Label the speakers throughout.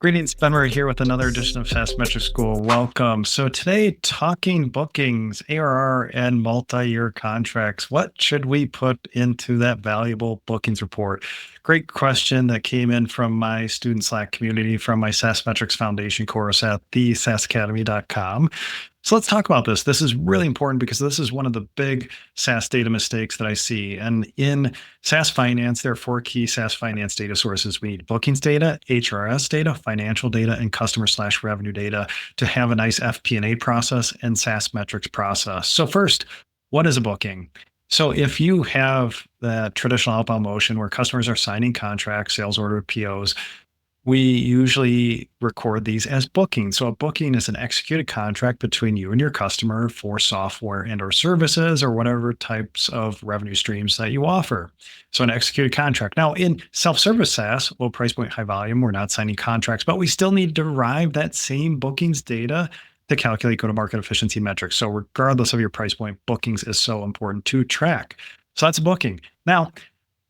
Speaker 1: Greetings, Ben. We're here with another edition of SaaS Metrics School. Welcome. So today, talking bookings, ARR, and multi-year contracts. What should we put into that valuable bookings report? Great question that came in from my student Slack community from my SaaS Metrics Foundation course at thesaasacademy.com. So let's talk about this. This is really important because this is one of the big SaaS data mistakes that I see. And in SaaS finance, there are four key SaaS finance data sources. We need bookings data, HRS data, financial data, and customer/revenue data to have a nice FP&A process and SaaS metrics process. So first, what is a booking? So if you have the traditional outbound motion where customers are signing contracts, sales order, POs, we usually record these as bookings. So a booking is an executed contract between you and your customer for software and or services or whatever types of revenue streams that you offer. So an executed contract. Now in self-service SaaS, low price point, high volume, we're not signing contracts, but we still need to derive that same bookings data to calculate go-to-market efficiency metrics. So regardless of your price point, bookings is so important to track. So that's a booking. Now,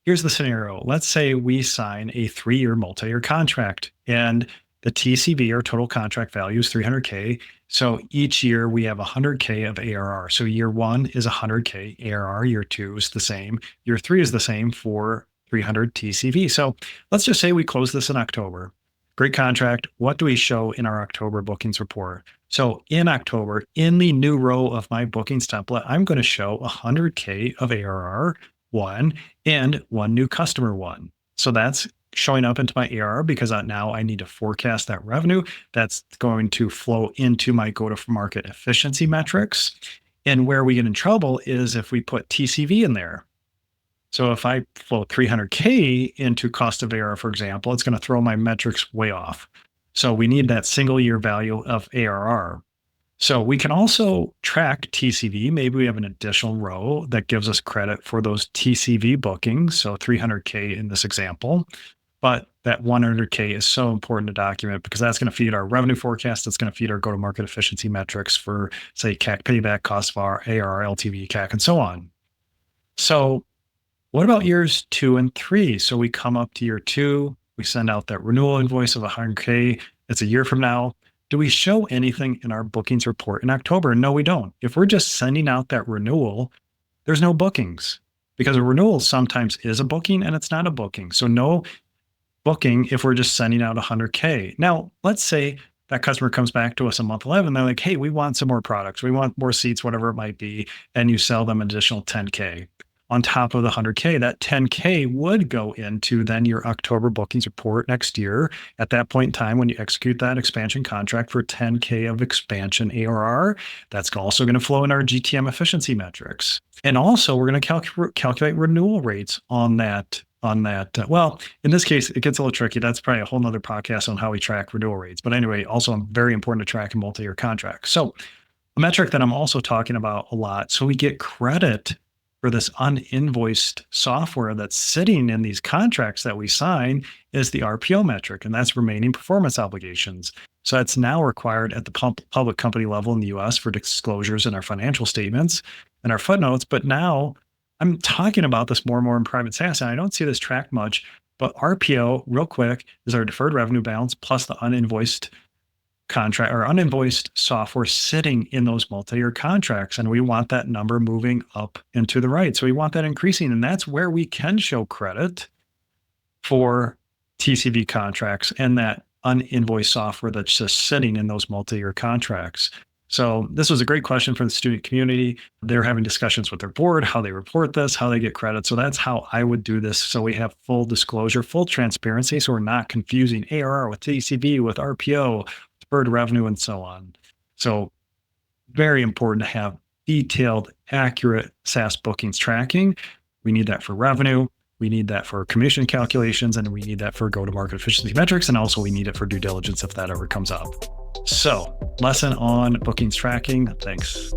Speaker 1: here's the scenario. Let's say we sign a 3-year multi-year contract and the TCV or total contract value is $300K. So each year we have $100K of ARR. So year 1 is $100K ARR. Year 2 is the same. Year 3 is the same for $300 TCV. So let's just say we close this in October. Great contract. What do we show in our October bookings report? So in October, in the new row of my bookings template, I'm going to show $100K of ARR one and one new customer one. So that's showing up into my ARR because now I need to forecast that revenue. That's going to flow into my go-to-market efficiency metrics. And where we get in trouble is if we put TCV in there. So if I flow 300K into cost of ARR, for example, it's going to throw my metrics way off. So we need that single year value of ARR. So we can also track TCV. Maybe we have an additional row that gives us credit for those TCV bookings. So 300K in this example, but that 100K is so important to document because that's going to feed our revenue forecast. It's going to feed our go-to-market efficiency metrics for, say, CAC Payback, cost of our ARR, LTV, CAC, and so on. So what about years 2 and 3? So we come up to year 2, we send out that renewal invoice of 100K. It's a year from now. Do we show anything in our bookings report in October? No, we don't. If we're just sending out that renewal, there's no bookings because a renewal sometimes is a booking and it's not a booking. So no booking if we're just sending out 100K. Now, let's say that customer comes back to us a month 11. They're like, hey, we want some more products. We want more seats, whatever it might be. And you sell them an additional 10K. On top of the 100K, that 10K would go into then your October bookings report next year. At that point in time, when you execute that expansion contract for 10K of expansion ARR, that's also going to flow in our GTM efficiency metrics. And also we're going to calculate renewal rates on that. Well, in this case, it gets a little tricky. That's probably a whole nother podcast on how we track renewal rates. But anyway, also very important to track in multi-year contracts. So a metric that I'm also talking about a lot, so we get credit for this uninvoiced software that's sitting in these contracts that we sign is the RPO metric, and that's remaining performance obligations. So that's now required at the public company level in the US for disclosures in our financial statements and our footnotes. But now I'm talking about this more and more in private SaaS, and I don't see this tracked much, but RPO, real quick, is our deferred revenue balance plus the uninvoiced contract or uninvoiced software sitting in those multi-year contracts. And we want that number moving up and to the right. So we want that increasing. And that's where we can show credit for TCV contracts and that uninvoiced software that's just sitting in those multi-year contracts. So this was a great question for the student community. They're having discussions with their board, how they report this, how they get credit. So that's how I would do this. So we have full disclosure, full transparency. So we're not confusing ARR with TCV, with RPO, deferred revenue, and so on. So very important to have detailed, accurate SaaS bookings tracking. We need that for revenue. We need that for commission calculations, and we need that for go-to-market efficiency metrics. And also we need it for due diligence if that ever comes up. So lesson on bookings tracking. Thanks.